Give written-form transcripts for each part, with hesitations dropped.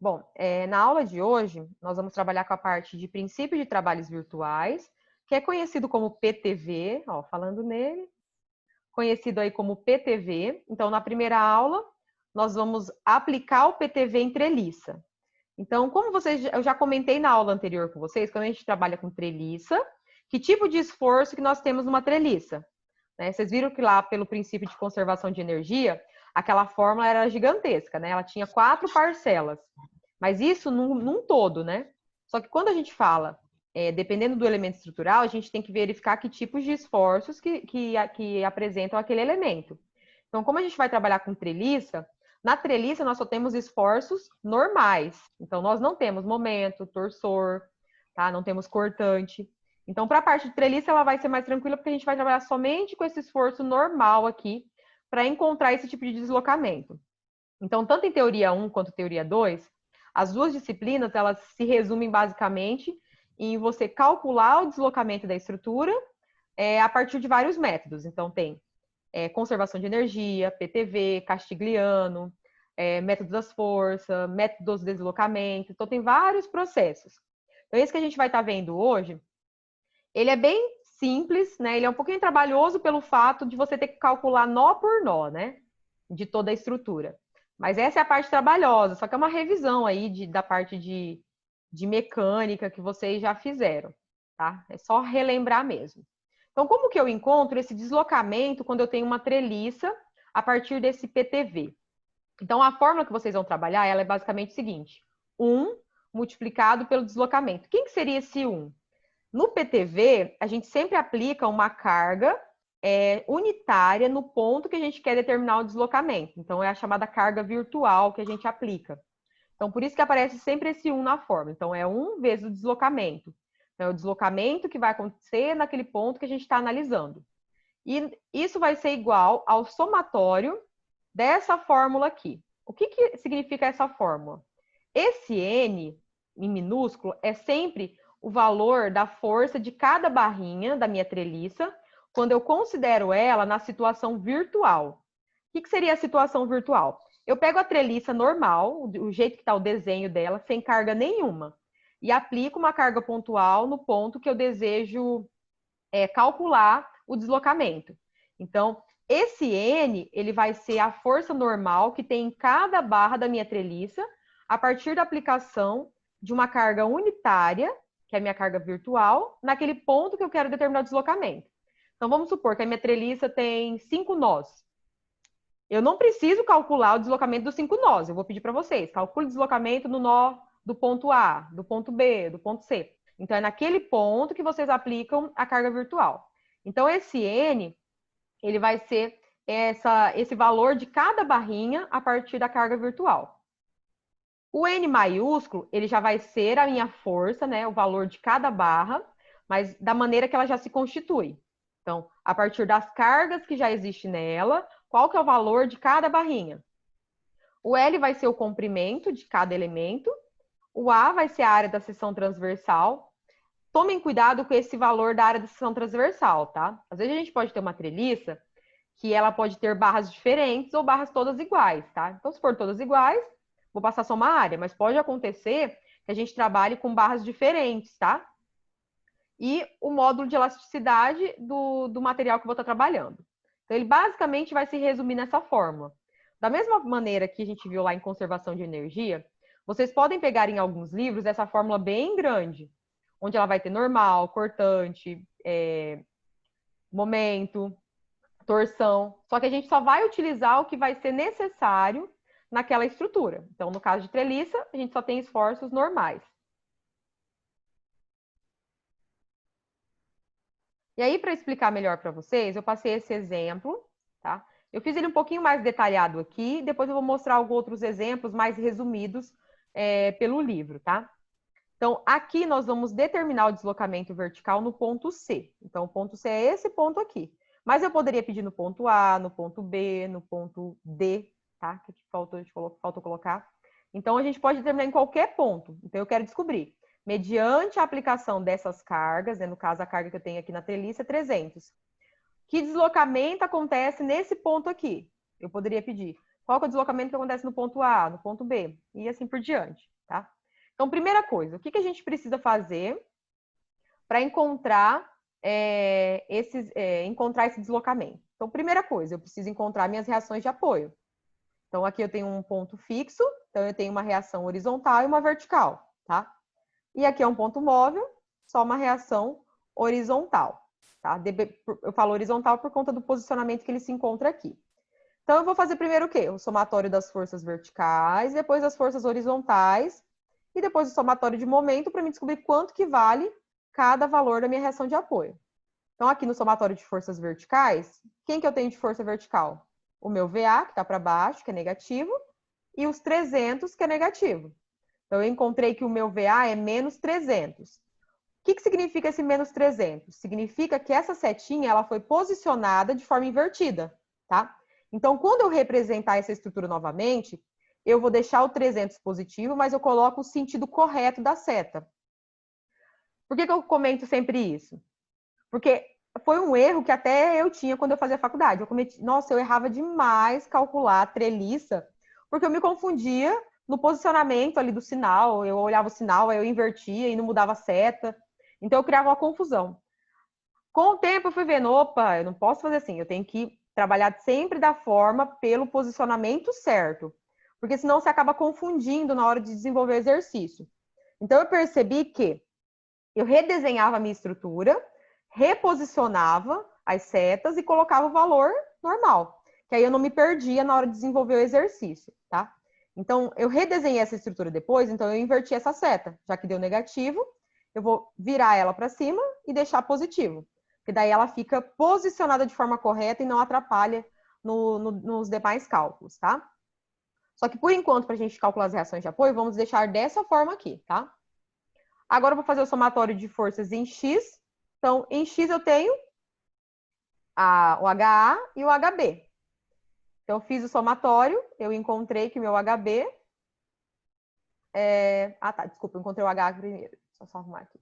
Bom, na aula de hoje, nós vamos trabalhar com a parte de princípio de trabalhos virtuais, que é conhecido como PTV, ó, falando nele, conhecido aí como PTV. Então, na primeira aula, nós vamos aplicar o PTV em treliça. Então, como eu já comentei na aula anterior com vocês, quando a gente trabalha com treliça, que tipo de esforço que nós temos numa treliça? Né? Vocês viram que lá, pelo princípio de conservação de energia, aquela fórmula era gigantesca, né? Ela tinha 4 parcelas. Mas isso num todo, né? Só que quando a gente fala, dependendo do elemento estrutural, a gente tem que verificar que tipos de esforços que apresentam aquele elemento. Então, como a gente vai trabalhar com treliça, na treliça nós só temos esforços normais. Então, nós não temos momento, torsor, tá? Não temos cortante. Então, para a parte de treliça, ela vai ser mais tranquila, porque a gente vai trabalhar somente com esse esforço normal aqui, para encontrar esse tipo de deslocamento. Então, tanto em teoria 1 quanto teoria 2, as duas disciplinas, elas se resumem basicamente em você calcular o deslocamento da estrutura a partir de vários métodos. Então, tem conservação de energia, PTV, Castigliano, método das forças, métodos de deslocamento. Então, tem vários processos. Então, esse que a gente vai estar vendo hoje, ele é bem simples, né? Ele é um pouquinho trabalhoso pelo fato de você ter que calcular nó por nó, né? De toda a estrutura. Mas essa é a parte trabalhosa, só que é uma revisão aí da parte de mecânica que vocês já fizeram, tá? É só relembrar mesmo. Então, como que eu encontro esse deslocamento quando eu tenho uma treliça a partir desse PTV? Então, a fórmula que vocês vão trabalhar, ela é basicamente o seguinte: 1 multiplicado pelo deslocamento. Quem que seria esse 1? No PTV, a gente sempre aplica uma carga unitária no ponto que a gente quer determinar o deslocamento. Então, é a chamada carga virtual que a gente aplica. Então, por isso que aparece sempre esse 1 na fórmula. Então, é 1 vezes o deslocamento. Então, é o deslocamento que vai acontecer naquele ponto que a gente está analisando. E isso vai ser igual ao somatório dessa fórmula aqui. O que significa essa fórmula? Esse N, em minúsculo, é sempre o valor da força de cada barrinha da minha treliça, quando eu considero ela na situação virtual. O que seria a situação virtual? Eu pego a treliça normal, o jeito que está o desenho dela, sem carga nenhuma, e aplico uma carga pontual no ponto que eu desejo calcular o deslocamento. Então, esse N, ele vai ser a força normal que tem em cada barra da minha treliça, a partir da aplicação de uma carga unitária, que é a minha carga virtual, naquele ponto que eu quero determinar o deslocamento. Então, vamos supor que a minha treliça tem 5 nós. Eu não preciso calcular o deslocamento dos 5 nós. Eu vou pedir para vocês, calcule o deslocamento no nó do ponto A, do ponto B, do ponto C. Então, é naquele ponto que vocês aplicam a carga virtual. Então, esse N, ele vai ser esse valor de cada barrinha a partir da carga virtual. O N maiúsculo, ele já vai ser a minha força, né, o valor de cada barra, mas da maneira que ela já se constitui. Então, a partir das cargas que já existem nela, qual que é o valor de cada barrinha? O L vai ser o comprimento de cada elemento, o A vai ser a área da seção transversal. Tomem cuidado com esse valor da área da seção transversal, tá? Às vezes a gente pode ter uma treliça que ela pode ter barras diferentes ou barras todas iguais, tá? Então, se for todas iguais, vou passar só uma área, mas pode acontecer que a gente trabalhe com barras diferentes, tá? E o módulo de elasticidade do material que eu vou estar trabalhando. Então, ele basicamente vai se resumir nessa fórmula. Da mesma maneira que a gente viu lá em conservação de energia, vocês podem pegar em alguns livros essa fórmula bem grande, onde ela vai ter normal, cortante, momento, torção. Só que a gente só vai utilizar o que vai ser necessário naquela estrutura. Então, no caso de treliça, a gente só tem esforços normais. E aí, para explicar melhor para vocês, eu passei esse exemplo, tá? Eu fiz ele um pouquinho mais detalhado aqui, depois eu vou mostrar alguns outros exemplos mais resumidos pelo livro, tá? Então, aqui nós vamos determinar o deslocamento vertical no ponto C. Então, o ponto C é esse ponto aqui. Mas eu poderia pedir no ponto A, no ponto B, no ponto D, tá? Que aqui faltou colocar. Então, a gente pode determinar em qualquer ponto. Então, eu quero descobrir, mediante a aplicação dessas cargas, né, no caso, a carga que eu tenho aqui na treliça é 300. Que deslocamento acontece nesse ponto aqui? Eu poderia pedir Qual que é o deslocamento que acontece no ponto A, no ponto B, e assim por diante, tá? Então, primeira coisa, o que a gente precisa fazer para encontrar encontrar esse deslocamento? Então, primeira coisa, eu preciso encontrar minhas reações de apoio. Então, aqui eu tenho um ponto fixo, então eu tenho uma reação horizontal e uma vertical, tá? E aqui é um ponto móvel, só uma reação horizontal, tá? Eu falo horizontal por conta do posicionamento que ele se encontra aqui. Então, eu vou fazer primeiro o quê? O somatório das forças verticais, depois das forças horizontais, e depois o somatório de momento para me descobrir quanto que vale cada valor da minha reação de apoio. Então, aqui no somatório de forças verticais, quem que eu tenho de força vertical? O meu VA, que está para baixo, que é negativo, e os 300, que é negativo. Então, eu encontrei que o meu VA é menos 300. O que significa esse menos 300? Significa que essa setinha ela foi posicionada de forma invertida, tá? Então, quando eu representar essa estrutura novamente, eu vou deixar o 300 positivo, mas eu coloco o sentido correto da seta. Por que eu comento sempre isso? Porque foi um erro que até eu tinha quando eu fazia faculdade. Nossa, eu errava demais calcular a treliça, porque eu me confundia no posicionamento ali do sinal. Eu olhava o sinal, aí eu invertia e não mudava a seta. Então eu criava uma confusão. Com o tempo eu fui vendo, opa, eu não posso fazer assim, eu tenho que trabalhar sempre da forma pelo posicionamento certo, porque senão você acaba confundindo na hora de desenvolver o exercício. Então eu percebi que eu redesenhava a minha estrutura, reposicionava as setas e colocava o valor normal, que aí eu não me perdia na hora de desenvolver o exercício, tá? Então, eu redesenhei essa estrutura depois, então eu inverti essa seta, já que deu negativo, eu vou virar ela para cima e deixar positivo, porque daí ela fica posicionada de forma correta e não atrapalha nos demais cálculos, tá? Só que, por enquanto, para a gente calcular as reações de apoio, vamos deixar dessa forma aqui, tá? Agora eu vou fazer o somatório de forças em X. Então, em X eu tenho o HA e o HB. Então, eu fiz o somatório, eu encontrei que o meu HB tá, desculpa, eu encontrei o HA primeiro. Só arrumar aqui.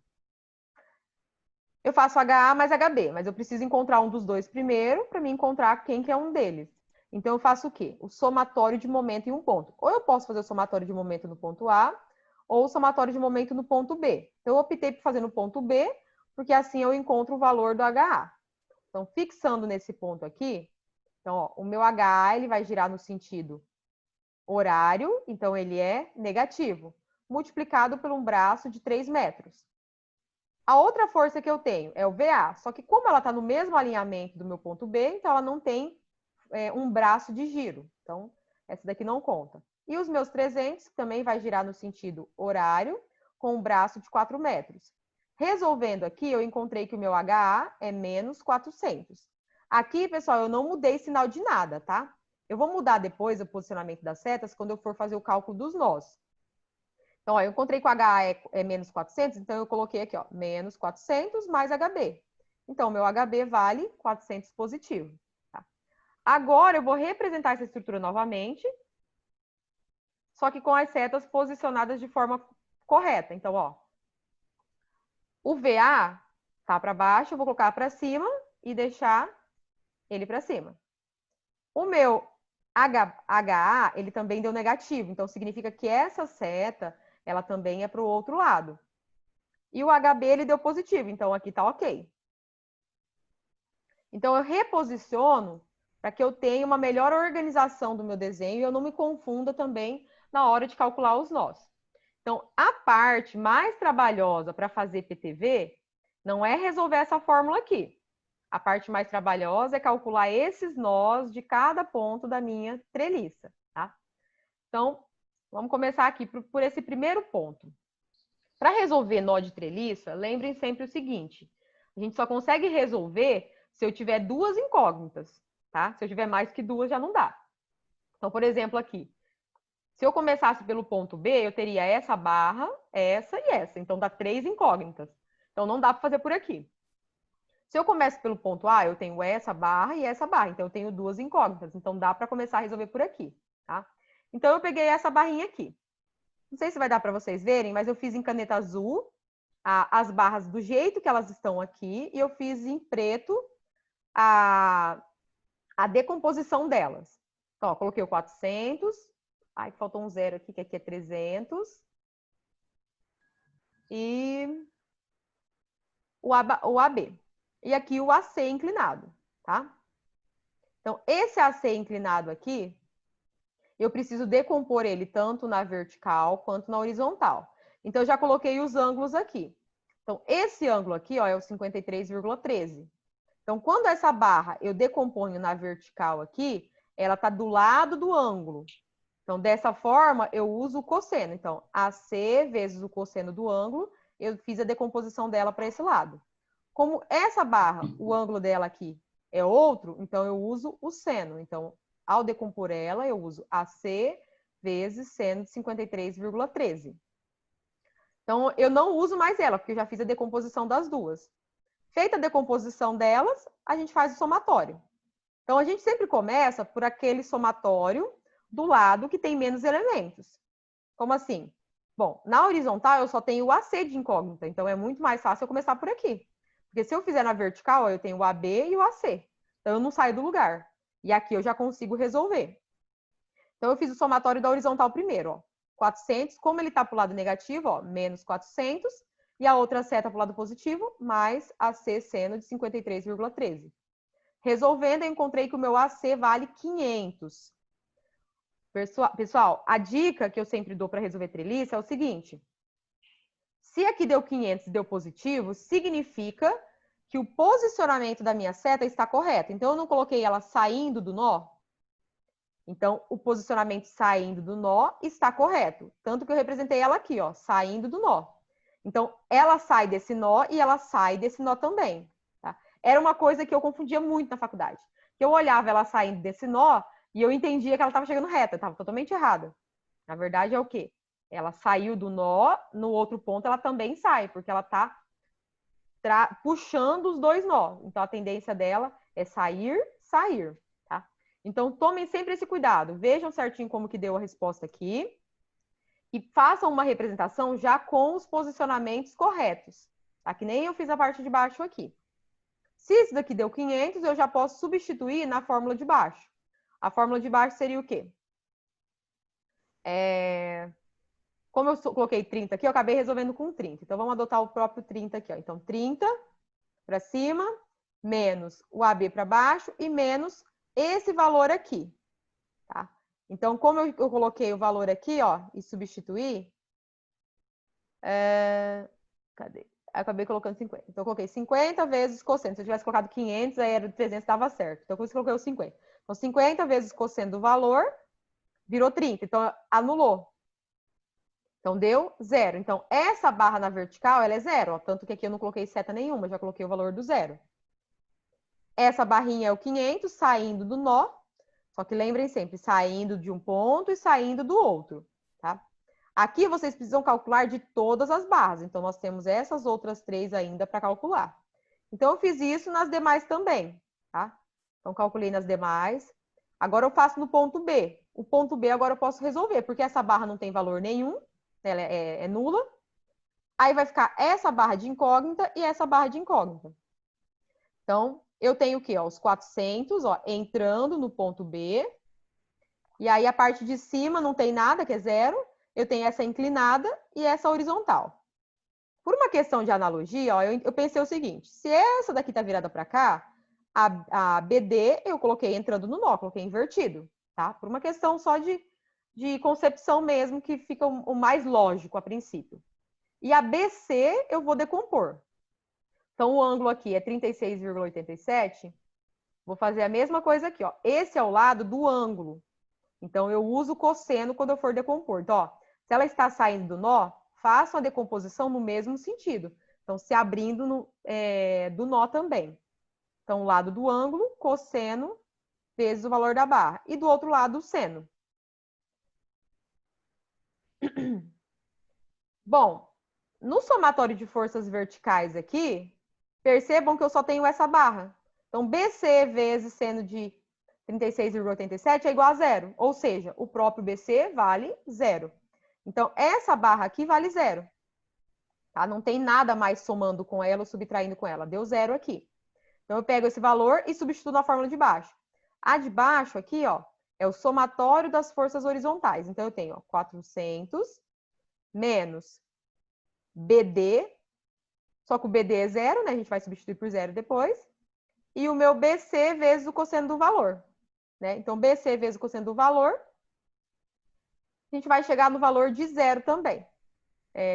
Eu faço HA mais HB, mas eu preciso encontrar um dos dois primeiro para me encontrar quem que é um deles. Então, eu faço o quê? O somatório de momento em um ponto. Ou eu posso fazer o somatório de momento no ponto A, ou o somatório de momento no ponto B. Então, eu optei por fazer no ponto B, porque assim eu encontro o valor do HA. Então, fixando nesse ponto aqui, então, ó, o meu HA ele vai girar no sentido horário, então ele é negativo, multiplicado por um braço de 3 metros. A outra força que eu tenho é o VA, só que como ela está no mesmo alinhamento do meu ponto B, então ela não tem um braço de giro. Então, essa daqui não conta. E os meus 300 também vai girar no sentido horário, com um braço de 4 metros. Resolvendo aqui, eu encontrei que o meu HA é menos 400. Aqui, pessoal, eu não mudei sinal de nada, tá? Eu vou mudar depois o posicionamento das setas quando eu for fazer o cálculo dos nós. Então, ó, eu encontrei que o HA é menos 400, então eu coloquei aqui, ó, menos 400 mais HB. Então, o meu HB vale 400 positivo. Tá? Agora, eu vou representar essa estrutura novamente, só que com as setas posicionadas de forma correta. Então, ó, o VA tá para baixo, eu vou colocar para cima e deixar ele para cima. O meu HA, ele também deu negativo, então significa que essa seta, ela também é para o outro lado. E o HB, ele deu positivo, então aqui tá ok. Então, eu reposiciono para que eu tenha uma melhor organização do meu desenho e eu não me confunda também na hora de calcular os nós. Então, a parte mais trabalhosa para fazer PTV não é resolver essa fórmula aqui. A parte mais trabalhosa é calcular esses nós de cada ponto da minha treliça, tá? Então, vamos começar aqui por esse primeiro ponto. Para resolver nó de treliça, lembrem sempre o seguinte: a gente só consegue resolver se eu tiver duas incógnitas, tá? Se eu tiver mais que duas, já não dá. Então, por exemplo, aqui, se eu começasse pelo ponto B, eu teria essa barra, essa e essa. Então, dá 3 incógnitas. Então, não dá para fazer por aqui. Se eu começo pelo ponto A, eu tenho essa barra e essa barra. Então, eu tenho duas incógnitas. Então, dá para começar a resolver por aqui, tá? Então, eu peguei essa barrinha aqui. Não sei se vai dar para vocês verem, mas eu fiz em caneta azul as barras do jeito que elas estão aqui e eu fiz em preto a decomposição delas. Então, ó, coloquei o 400. Ai, faltou um zero aqui, que aqui é 300. E o AB. E aqui o AC inclinado, tá? Então, esse AC inclinado aqui, eu preciso decompor ele tanto na vertical quanto na horizontal. Então, eu já coloquei os ângulos aqui. Então, esse ângulo aqui, ó, é o 53,13. Então, quando essa barra eu decomponho na vertical aqui, ela está do lado do ângulo. Então, dessa forma, eu uso o cosseno. Então, AC vezes o cosseno do ângulo, eu fiz a decomposição dela para esse lado. Como essa barra, o ângulo dela aqui é outro, então eu uso o seno. Então, ao decompor ela, eu uso AC vezes seno de 53,13. Então, eu não uso mais ela, porque eu já fiz a decomposição das duas. Feita a decomposição delas, a gente faz o somatório. Então, a gente sempre começa por aquele somatório do lado que tem menos elementos. Como assim? Bom, na horizontal eu só tenho o AC de incógnita, então é muito mais fácil eu começar por aqui. Porque se eu fizer na vertical, eu tenho o AB e o AC. Então, eu não saio do lugar. E aqui eu já consigo resolver. Então, eu fiz o somatório da horizontal primeiro, ó. 400, como ele está para o lado negativo, ó, menos 400, e a outra seta para o lado positivo, mais AC seno de 53,13. Resolvendo, eu encontrei que o meu AC vale 500. Pessoal, a dica que eu sempre dou para resolver treliça é o seguinte. Se aqui deu 500 e deu positivo, significa que o posicionamento da minha seta está correto. Então, eu não coloquei ela saindo do nó. Então, o posicionamento saindo do nó está correto. Tanto que eu representei ela aqui, ó, saindo do nó. Então, ela sai desse nó e ela sai desse nó também. Tá? Era uma coisa que eu confundia muito na faculdade. Eu olhava ela saindo desse nó e eu entendia que ela estava chegando reta, estava totalmente errada. Na verdade, é o quê? Ela saiu do nó, no outro ponto ela também sai, porque ela está puxando os dois nós. Então, a tendência dela é sair, sair, tá? Então, tomem sempre esse cuidado. Vejam certinho como que deu a resposta aqui e façam uma representação já com os posicionamentos corretos, tá? Que nem eu fiz a parte de baixo aqui. Se isso daqui deu 500, eu já posso substituir na fórmula de baixo. A fórmula de baixo seria o quê? Como eu coloquei 30 aqui, eu acabei resolvendo com 30. Então, vamos adotar o próprio 30 aqui, ó. Então, 30 para cima, menos o AB para baixo e menos esse valor aqui, tá? Então, como eu coloquei o valor aqui, ó, e substituí, cadê? Aí, acabei colocando 50. Então, eu coloquei 50 vezes cosseno. Se eu tivesse colocado 500, aí era 300, estava certo. Então, por isso eu coloquei o 50. Então, 50 vezes cosseno do valor, virou 30. Então, anulou. Então, deu 0. Então, essa barra na vertical, ela é 0. Ó, tanto que aqui eu não coloquei seta nenhuma, já coloquei o valor do 0. Essa barrinha é o 500, saindo do nó. Só que lembrem sempre, saindo de um ponto e saindo do outro, tá? Aqui vocês precisam calcular de todas as barras. Então, nós temos essas outras 3 ainda para calcular. Então, eu fiz isso nas demais também, tá? Então, calculei nas demais. Agora, eu faço no ponto B. O ponto B agora eu posso resolver, porque essa barra não tem valor nenhum, ela é nula. Aí vai ficar essa barra de incógnita e essa barra de incógnita. Então, eu tenho o quê? Ó, os 400, ó, entrando no ponto B. E aí, a parte de cima não tem nada, que é 0. Eu tenho essa inclinada e essa horizontal. Por uma questão de analogia, ó, eu pensei o seguinte. Se essa daqui tá virada para cá, a BD eu coloquei entrando no nó, coloquei invertido, tá? Por uma questão só de concepção mesmo, que fica o mais lógico a princípio. E a BC eu vou decompor. Então, o ângulo aqui é 36,87. Vou fazer a mesma coisa aqui, ó. Esse é o lado do ângulo. Então, eu uso o cosseno quando eu for decompor. Então, ó, se ela está saindo do nó, faço a decomposição no mesmo sentido. Então, se abrindo do nó também. Então, o lado do ângulo, cosseno, vezes o valor da barra. E do outro lado, o seno. Bom, no somatório de forças verticais aqui, percebam que eu só tenho essa barra. Então, BC vezes seno de 36,87 é igual a 0. Ou seja, o próprio BC vale 0. Então, essa barra aqui vale 0. Tá? Não tem nada mais somando com ela ou subtraindo com ela. Deu 0 aqui. Então, eu pego esse valor e substituo na fórmula de baixo. A de baixo aqui, ó, é o somatório das forças horizontais. Então, eu tenho 400 menos BD, só que o BD é zero, né? A gente vai substituir por zero depois. E o meu BC vezes o cosseno do valor. Né? Então, BC vezes o cosseno do valor, a gente vai chegar no valor de zero também.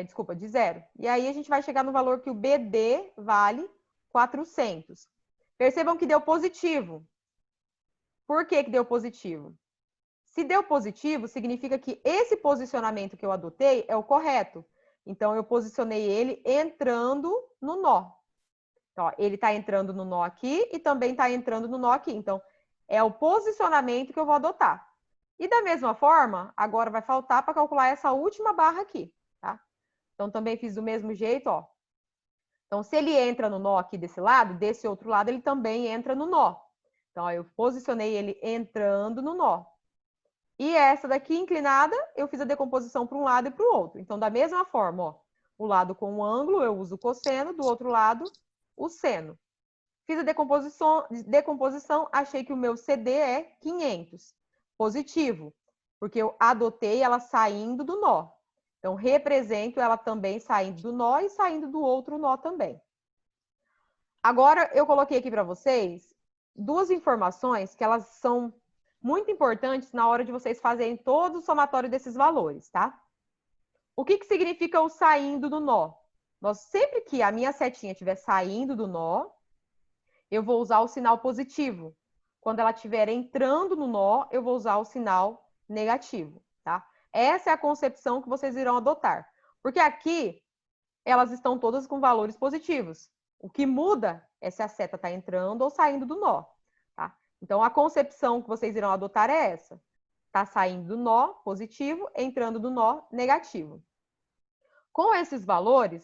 Desculpa, de zero. E aí, a gente vai chegar no valor que o BD vale 400. Percebam que deu positivo. Por que deu positivo? Se deu positivo, significa que esse posicionamento que eu adotei é o correto. Então, eu posicionei ele entrando no nó. Então, ó, ele está entrando no nó aqui e também está entrando no nó aqui. Então, é o posicionamento que eu vou adotar. E da mesma forma, agora vai faltar para calcular essa última barra aqui, tá? Então, também fiz do mesmo jeito, ó. Então, se ele entra no nó aqui desse lado, desse outro lado, ele também entra no nó. Então, ó, eu posicionei ele entrando no nó. E essa daqui inclinada, eu fiz a decomposição para um lado e para o outro. Então, da mesma forma, ó, o lado com o ângulo, eu uso o cosseno, do outro lado, o seno. Fiz a decomposição, achei que o meu CD é 500, positivo, porque eu adotei ela saindo do nó. Então, represento ela também saindo do nó e saindo do outro nó também. Agora, eu coloquei aqui para vocês duas informações que elas são muito importantes na hora de vocês fazerem todo o somatório desses valores, tá? O que significa o saindo do nó? Sempre que a minha setinha estiver saindo do nó, eu vou usar o sinal positivo. Quando ela estiver entrando no nó, eu vou usar o sinal negativo, tá? Essa é a concepção que vocês irão adotar. Porque aqui, elas estão todas com valores positivos. O que muda é se a seta está entrando ou saindo do nó, tá? Então, a concepção que vocês irão adotar é essa. Está saindo do nó, positivo, entrando do nó, negativo. Com esses valores,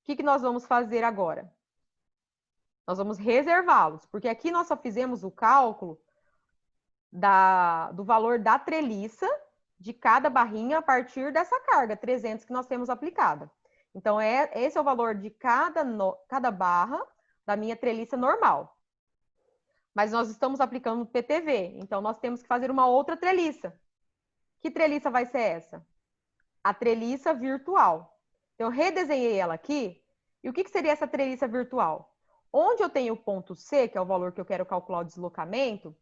o que nós vamos fazer agora? Nós vamos reservá-los, porque aqui nós só fizemos o cálculo do valor da treliça de cada barrinha a partir dessa carga, 300 que nós temos aplicada. Então, esse é o valor de cada barra da minha treliça normal. Mas nós estamos aplicando PTV, então nós temos que fazer uma outra treliça. Que treliça vai ser essa? A treliça virtual. Então, eu redesenhei ela aqui. E o que seria essa treliça virtual? Onde eu tenho o ponto C, que é o valor que eu quero calcular o deslocamento,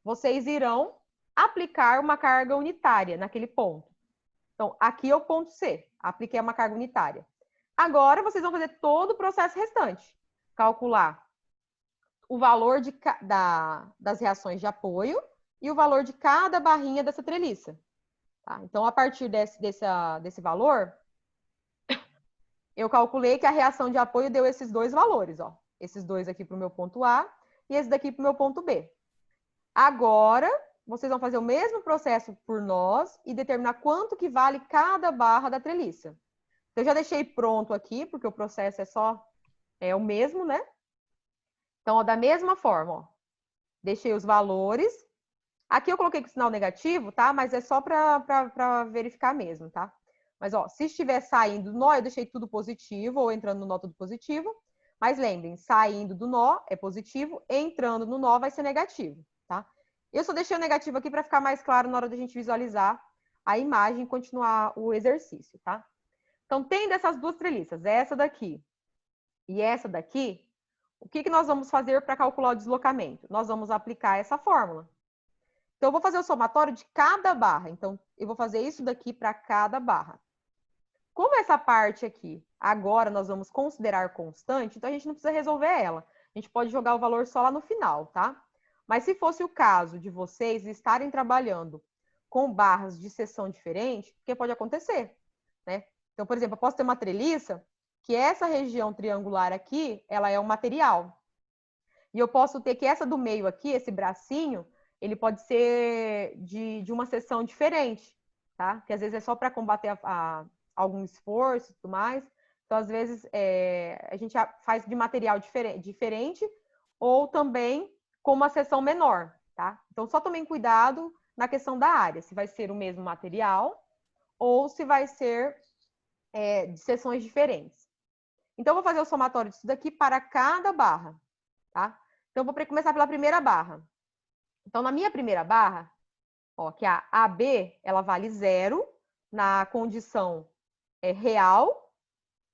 vocês irão aplicar uma carga unitária naquele ponto. Então, aqui é o ponto C. Apliquei uma carga unitária. Agora, vocês vão fazer todo o processo restante. Calcular o valor das reações de apoio e o valor de cada barrinha dessa treliça. Tá? Então, a partir desse valor, eu calculei que a reação de apoio deu esses dois valores, ó. Esses dois aqui para o meu ponto A e esse daqui para o meu ponto B. Agora, vocês vão fazer o mesmo processo por nós e determinar quanto que vale cada barra da treliça. Então, eu já deixei pronto aqui, porque o processo é o mesmo, né? Então, ó, da mesma forma, ó, deixei os valores. Aqui eu coloquei com sinal negativo, tá? Mas é só para verificar mesmo, tá? Mas, ó, se estiver saindo do nó, eu deixei tudo positivo, ou entrando no nó tudo positivo. Mas lembrem, saindo do nó é positivo, entrando no nó vai ser negativo, tá? Eu só deixei o negativo aqui para ficar mais claro na hora da gente visualizar a imagem e continuar o exercício, tá? Então, tendo essas duas treliças, essa daqui e essa daqui, o que nós vamos fazer para calcular o deslocamento? Nós vamos aplicar essa fórmula. Então, eu vou fazer o somatório de cada barra. Então, eu vou fazer isso daqui para cada barra. Como essa parte aqui, agora nós vamos considerar constante, então a gente não precisa resolver ela. A gente pode jogar o valor só lá no final, tá? Mas se fosse o caso de vocês estarem trabalhando com barras de seção diferente, o que pode acontecer, né? Então, por exemplo, eu posso ter uma treliça que essa região triangular aqui, ela é um material. E eu posso ter que essa do meio aqui, esse bracinho, ele pode ser de uma seção diferente, tá? Que às vezes é só para combater algum esforço e tudo mais. Então, às vezes, a gente faz de material diferente ou também com uma seção menor, tá? Então, só tomem cuidado na questão da área, se vai ser o mesmo material ou se vai ser de seções diferentes. Então, eu vou fazer o somatório disso daqui para cada barra, tá? Então, eu vou começar pela primeira barra. Então, na minha primeira barra, Ó, que a AB, ela vale 0 na condição real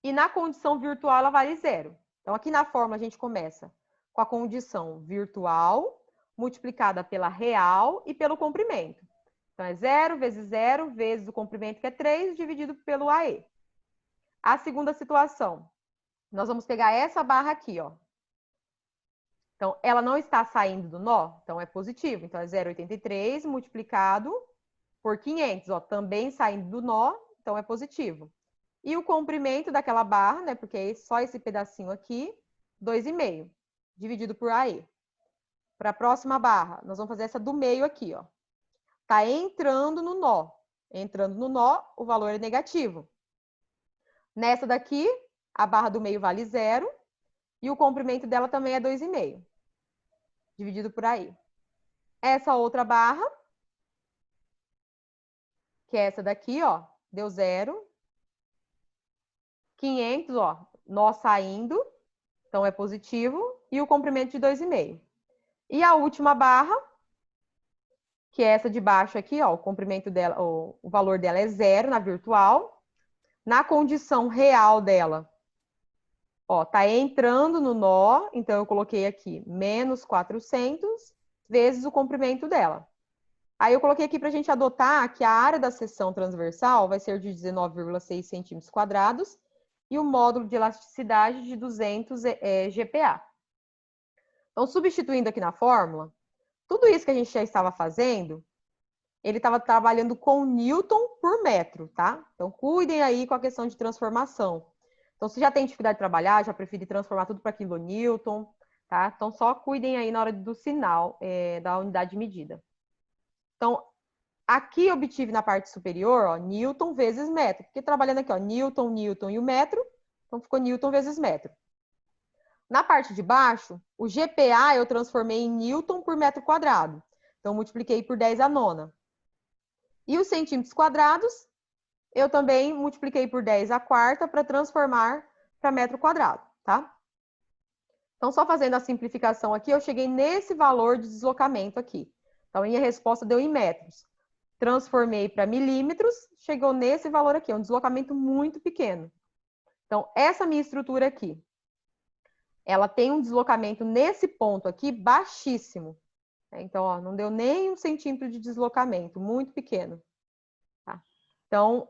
e na condição virtual ela vale 0. Então, aqui na fórmula a gente começa com a condição virtual multiplicada pela real e pelo comprimento. Então, é 0 vezes o comprimento, que é 3, dividido pelo AE. A segunda situação, nós vamos pegar essa barra aqui, ó. Então, ela não está saindo do nó, então é positivo. Então, é 0,83 multiplicado por 500, ó, também saindo do nó, então é positivo. E o comprimento daquela barra, né, porque é só esse pedacinho aqui, 2,5, dividido por AE. Para a próxima barra, nós vamos fazer essa do meio aqui, ó. Tá entrando no nó. Entrando no nó, o valor é negativo. Nessa daqui, a barra do meio vale 0 e o comprimento dela também é 2,5, dividido por AE. Essa outra barra, que é essa daqui, ó, deu 0. 500, ó, nó saindo, então é positivo, e o comprimento de 2,5. E a última barra, que é essa de baixo aqui, ó, o comprimento dela, o valor dela é 0 na virtual. Na condição real dela, ó, tá entrando no nó, então eu coloquei aqui menos 400 vezes o comprimento dela. Aí eu coloquei aqui para a gente adotar que a área da seção transversal vai ser de 19,6 centímetros quadrados e o módulo de elasticidade de 200 GPa. Então, substituindo aqui na fórmula, tudo isso que a gente já estava fazendo, ele estava trabalhando com Newton por metro, tá? Então, cuidem aí com a questão de transformação. Então, se já tem dificuldade de trabalhar, já prefere transformar tudo para quilonewton, tá? Então, só cuidem aí na hora do sinal da unidade de medida. Então, aqui eu obtive na parte superior, ó, Newton vezes metro. Porque trabalhando aqui, ó, Newton, Newton e o metro, então ficou Newton vezes metro. Na parte de baixo, o GPa eu transformei em Newton por metro quadrado. Então, multipliquei por 10 a nona. E os centímetros quadrados, eu também multipliquei por 10 a quarta para transformar para metro quadrado, tá? Então, só fazendo a simplificação aqui, eu cheguei nesse valor de deslocamento aqui. Então, a minha resposta deu em metros. Transformei para milímetros, chegou nesse valor aqui, é um deslocamento muito pequeno. Então, essa minha estrutura aqui, ela tem um deslocamento nesse ponto aqui baixíssimo. Então, ó, não deu nem 1 centímetro de deslocamento, muito pequeno. Tá? Então,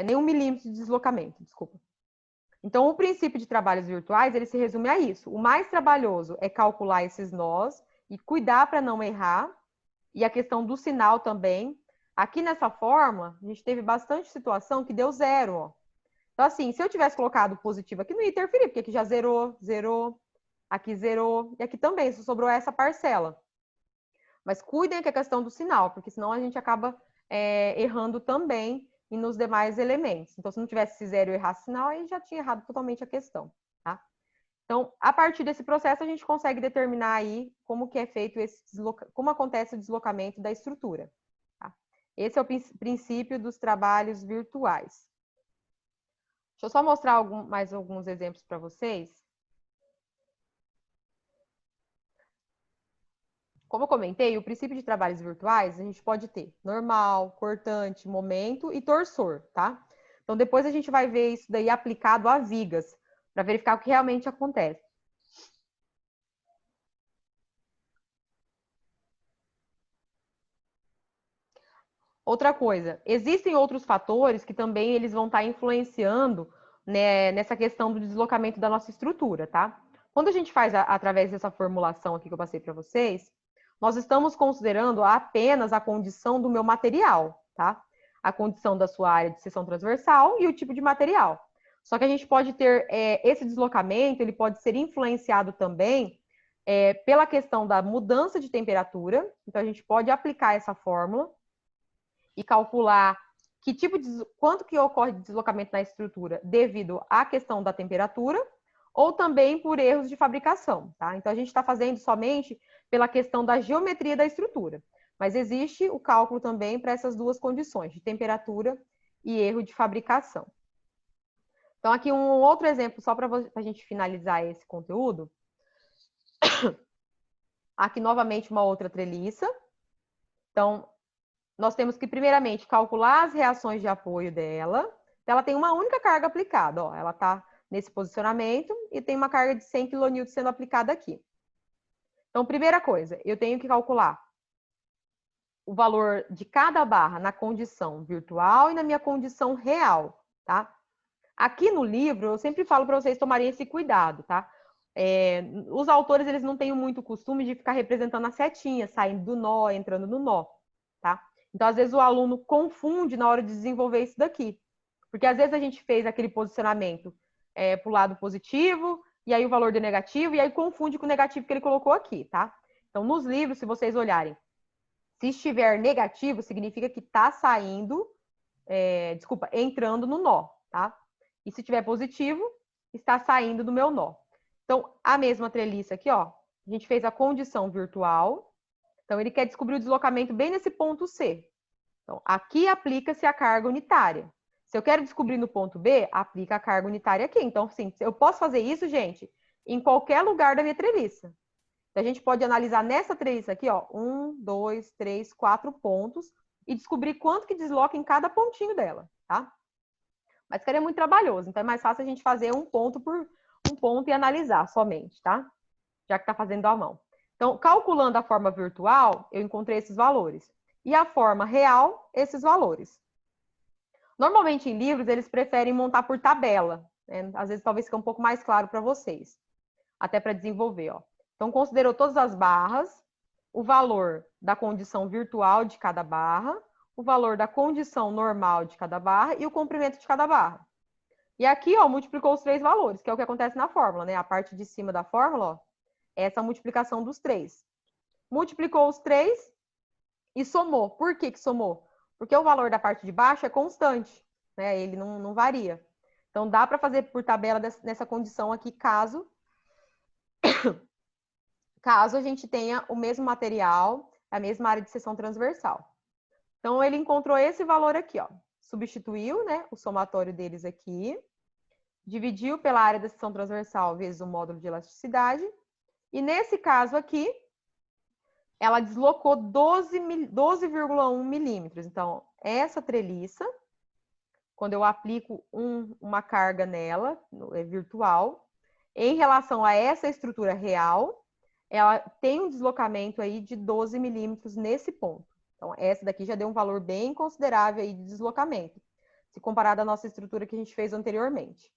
nem 1 milímetro de deslocamento, desculpa. Então, o princípio de trabalhos virtuais, ele se resume a isso. O mais trabalhoso é calcular esses nós e cuidar para não errar. E a questão do sinal também. Aqui nessa fórmula, a gente teve bastante situação que deu 0, ó. Então, assim, se eu tivesse colocado positivo aqui, não ia interferir, porque aqui já zerou, zerou, aqui zerou, e aqui também, só sobrou essa parcela. Mas cuidem que é a questão do sinal, porque senão a gente acaba errando também e nos demais elementos. Então, se não tivesse esse zero e errasse sinal, aí já tinha errado totalmente a questão, tá? Então, a partir desse processo, a gente consegue determinar aí como que é feito como acontece o deslocamento da estrutura. Tá? Esse é o princípio dos trabalhos virtuais. Deixa eu só mostrar mais alguns exemplos para vocês. Como eu comentei, o princípio de trabalhos virtuais, a gente pode ter normal, cortante, momento e torsor, tá? Então, depois a gente vai ver isso daí aplicado a vigas, para verificar o que realmente acontece. Outra coisa, existem outros fatores que também eles vão estar influenciando, né, nessa questão do deslocamento da nossa estrutura, tá? Quando a gente faz através dessa formulação aqui que eu passei para vocês, nós estamos considerando apenas a condição do meu material, tá? A condição da sua área de seção transversal e o tipo de material. Só que a gente pode ter esse deslocamento, ele pode ser influenciado também pela questão da mudança de temperatura. Então, a gente pode aplicar essa fórmula e calcular quanto que ocorre de deslocamento na estrutura devido à questão da temperatura ou também por erros de fabricação, tá? Então, a gente está fazendo somente pela questão da geometria da estrutura, mas existe o cálculo também para essas duas condições, de temperatura e erro de fabricação. Então, aqui um outro exemplo, só para a gente finalizar esse conteúdo. Aqui, novamente, uma outra treliça. Então, nós temos que, primeiramente, calcular as reações de apoio dela. Ela tem uma única carga aplicada, ó. Ela está nesse posicionamento e tem uma carga de 100 kN sendo aplicada aqui. Então, primeira coisa, eu tenho que calcular o valor de cada barra na condição virtual e na minha condição real, tá? Aqui no livro, eu sempre falo para vocês tomarem esse cuidado, tá? Os autores, eles não têm muito costume de ficar representando a setinha, saindo do nó, entrando no nó, tá? Então, às vezes, o aluno confunde na hora de desenvolver isso daqui. Porque, às vezes, a gente fez aquele posicionamento para o lado positivo, e aí o valor de negativo, e aí confunde com o negativo que ele colocou aqui, tá? Então, nos livros, se vocês olharem, se estiver negativo, significa que está saindo, entrando no nó, tá? E se estiver positivo, está saindo do meu nó. Então, a mesma treliça aqui, ó, a gente fez a condição virtual. Então, ele quer descobrir o deslocamento bem nesse ponto C. Então, aqui aplica-se a carga unitária. Se eu quero descobrir no ponto B, aplica a carga unitária aqui. Então, sim, eu posso fazer isso, gente, em qualquer lugar da minha treliça. Então, a gente pode analisar nessa treliça aqui, ó, 1, 2, 3, 4 pontos e descobrir quanto que desloca em cada pontinho dela, tá? Mas ficaria muito trabalhoso, então é mais fácil a gente fazer um ponto por um ponto e analisar somente, tá? Já que tá fazendo à mão. Então, calculando a forma virtual, eu encontrei esses valores. E a forma real, esses valores. Normalmente, em livros, eles preferem montar por tabela, né? Às vezes, talvez fique um pouco mais claro para vocês. Até para desenvolver, ó. Então, considerou todas as barras, o valor da condição virtual de cada barra, o valor da condição normal de cada barra e o comprimento de cada barra. E aqui, ó, multiplicou os três valores, que é o que acontece na fórmula, né? A parte de cima da fórmula, ó, é essa multiplicação dos três. Multiplicou os três e somou. Por que que somou? Porque o valor da parte de baixo é constante, né? Ele não varia. Então, dá para fazer por tabela nessa condição aqui, caso a gente tenha o mesmo material, a mesma área de seção transversal. Então, ele encontrou esse valor aqui, ó. Substituiu, né, o somatório deles aqui, dividiu pela área da seção transversal vezes o módulo de elasticidade, e nesse caso aqui, ela deslocou 12,1 milímetros. Então, essa treliça, quando eu aplico uma carga nela, virtual, em relação a essa estrutura real, ela tem um deslocamento aí de 12 milímetros nesse ponto. Então, essa daqui já deu um valor bem considerável aí de deslocamento, se comparado à nossa estrutura que a gente fez anteriormente.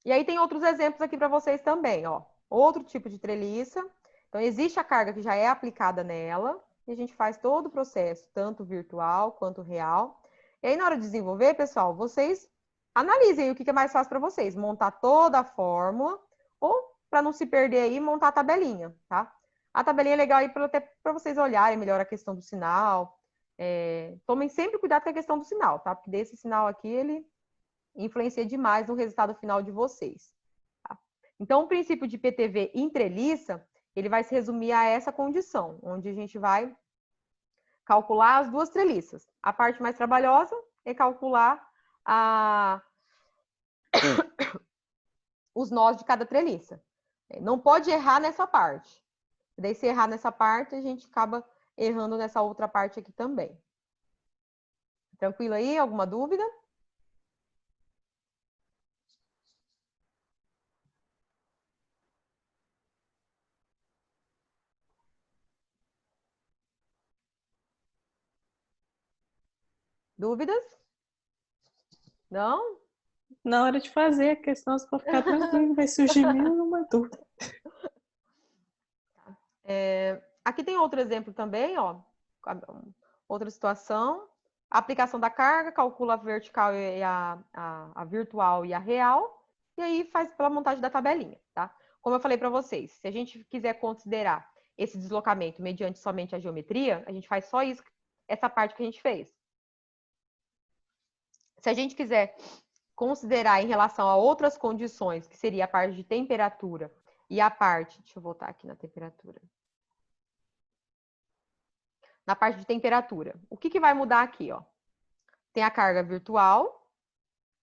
E aí tem outros exemplos aqui para vocês também, ó. Outro tipo de treliça. Então, existe a carga que já é aplicada nela, e a gente faz todo o processo, tanto virtual quanto real. E aí, na hora de desenvolver, pessoal, vocês analisem o que é mais fácil para vocês. Montar toda a fórmula, ou, para não se perder aí, montar a tabelinha, tá? A tabelinha é legal aí até para vocês olharem melhor a questão do sinal. Tomem sempre cuidado com a questão do sinal, tá? Porque desse sinal aqui, ele influencia demais no resultado final de vocês. Tá? Então, o princípio de PTV em treliça, ele vai se resumir a essa condição, onde a gente vai calcular as duas treliças. A parte mais trabalhosa é calcular os nós de cada treliça. Não pode errar nessa parte. Daí, se errar nessa parte, a gente acaba errando nessa outra parte aqui também. Tranquilo aí? Alguma dúvida? Dúvidas? Não? Na hora de fazer a questão, você pode ficar tranquilo, vai surgir nenhuma dúvida. Aqui tem outro exemplo também, ó. Outra situação. A aplicação da carga, calcula a vertical e a virtual e a real, e aí faz pela montagem da tabelinha, tá? Como eu falei para vocês, se a gente quiser considerar esse deslocamento mediante somente a geometria, a gente faz só isso, essa parte que a gente fez. Se a gente quiser considerar em relação a outras condições, que seria a parte de temperatura e a parte... Deixa eu voltar aqui na temperatura. Na parte de temperatura, o que vai mudar aqui, ó? Tem a carga virtual,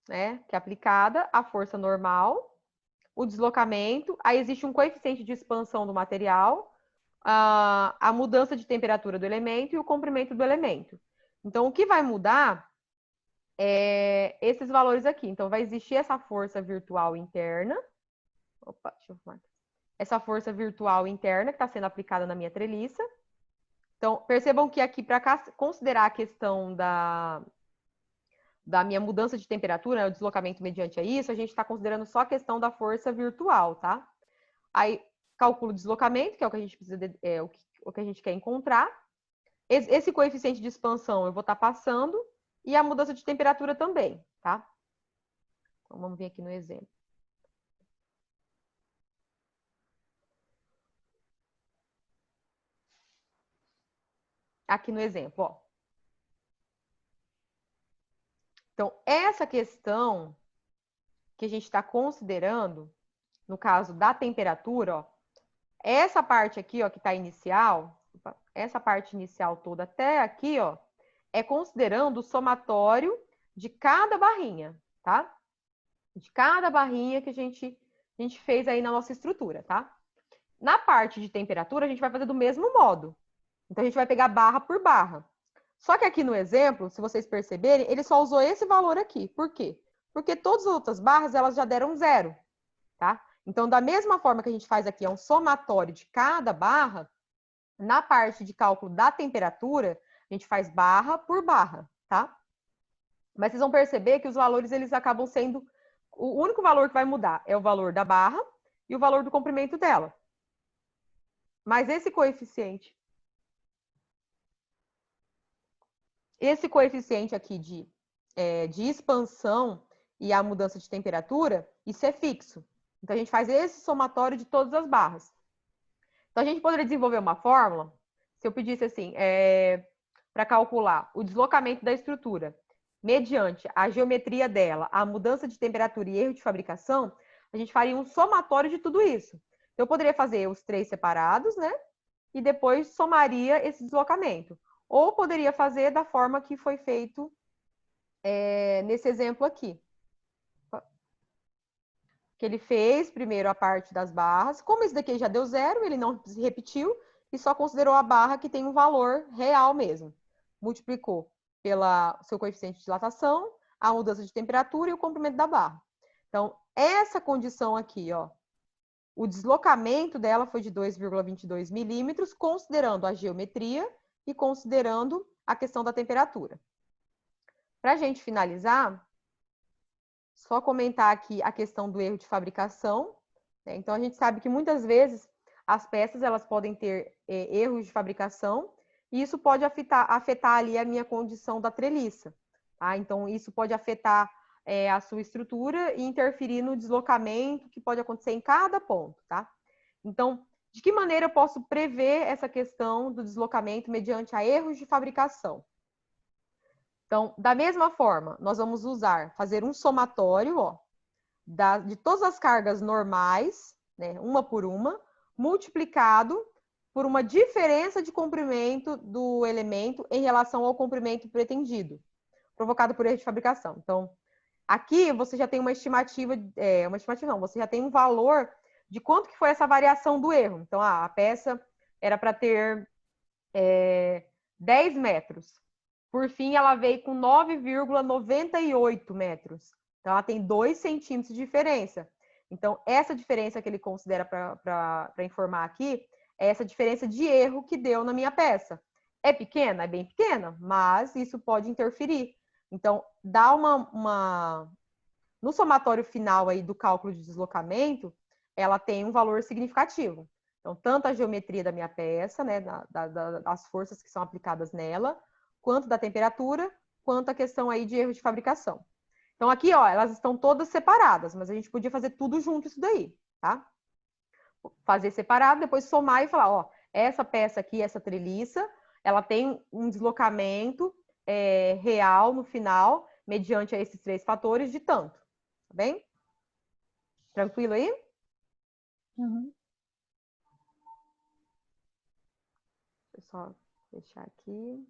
né, que é aplicada, a força normal, o deslocamento, aí existe um coeficiente de expansão do material, a mudança de temperatura do elemento e o comprimento do elemento. Então, o que vai mudar é esses valores aqui. Então, vai existir essa força virtual interna. Opa, deixa eu marcar. Essa força virtual interna que está sendo aplicada na minha treliça. Então, percebam que aqui, para considerar a questão da minha mudança de temperatura, né, o deslocamento mediante a isso, a gente está considerando só a questão da força virtual, tá? Aí, calculo o deslocamento, que é o que a gente precisa o que a gente quer encontrar. Esse coeficiente de expansão eu vou estar passando, e a mudança de temperatura também, tá? Então, vamos ver aqui no exemplo. Aqui no exemplo, ó. Então, essa questão que a gente está considerando, no caso da temperatura, ó, essa parte aqui, ó, que está inicial, essa parte inicial toda até aqui, ó, é considerando o somatório de cada barrinha, tá? De cada barrinha que a gente fez aí na nossa estrutura, tá? Na parte de temperatura, a gente vai fazer do mesmo modo. Então, a gente vai pegar barra por barra. Só que aqui no exemplo, se vocês perceberem, ele só usou esse valor aqui. Por quê? Porque todas as outras barras, elas já deram 0, tá? Então, da mesma forma que a gente faz aqui, é um somatório de cada barra, na parte de cálculo da temperatura, a gente faz barra por barra, tá? Mas vocês vão perceber que os valores, eles acabam sendo... O único valor que vai mudar é o valor da barra e o valor do comprimento dela. Mas esse coeficiente aqui de expansão e a mudança de temperatura, isso é fixo. Então, a gente faz esse somatório de todas as barras. Então, a gente poderia desenvolver uma fórmula, se eu pedisse assim, para calcular o deslocamento da estrutura mediante a geometria dela, a mudança de temperatura e erro de fabricação, a gente faria um somatório de tudo isso. Então, eu poderia fazer os 3 separados, né? E depois somaria esse deslocamento. Ou poderia fazer da forma que foi feito nesse exemplo aqui. Que ele fez primeiro a parte das barras. Como esse daqui já deu 0, ele não se repetiu e só considerou a barra que tem um valor real mesmo. Multiplicou pelo seu coeficiente de dilatação, a mudança de temperatura e o comprimento da barra. Então, essa condição aqui, ó, o deslocamento dela foi de 2,22 milímetros, considerando a geometria e considerando a questão da temperatura. Para a gente finalizar, só comentar aqui a questão do erro de fabricação, né? Então, a gente sabe que muitas vezes as peças elas podem ter erros de fabricação e isso pode afetar ali a minha condição da treliça. Tá? Então, isso pode afetar a sua estrutura e interferir no deslocamento que pode acontecer em cada ponto. Tá? Então, de que maneira eu posso prever essa questão do deslocamento mediante a erros de fabricação? Então, da mesma forma, nós vamos fazer um somatório, ó, de todas as cargas normais, né, uma por uma, multiplicado por uma diferença de comprimento do elemento em relação ao comprimento pretendido, provocado por erro de fabricação. Então, aqui você já tem uma estimativa não, você já tem um valor de quanto que foi essa variação do erro. Então, a peça era para ter 10 metros. Por fim, ela veio com 9,98 metros. Então, ela tem 2 centímetros de diferença. Então, essa diferença que ele considera para informar aqui é essa diferença de erro que deu na minha peça. É pequena? É bem pequena, mas isso pode interferir. Então, dá no somatório final aí do cálculo de deslocamento, ela tem um valor significativo. Então, tanto a geometria da minha peça, né, das forças que são aplicadas nela, quanto da temperatura, quanto a questão aí de erro de fabricação. Então, aqui, ó, elas estão todas separadas, mas a gente podia fazer tudo junto isso daí, tá? Fazer separado, depois somar e falar, ó, essa peça aqui, essa treliça, ela tem um deslocamento real no final, mediante esses 3 fatores de tanto, tá bem? Tranquilo aí? Uhum. Deixa eu só fechar aqui.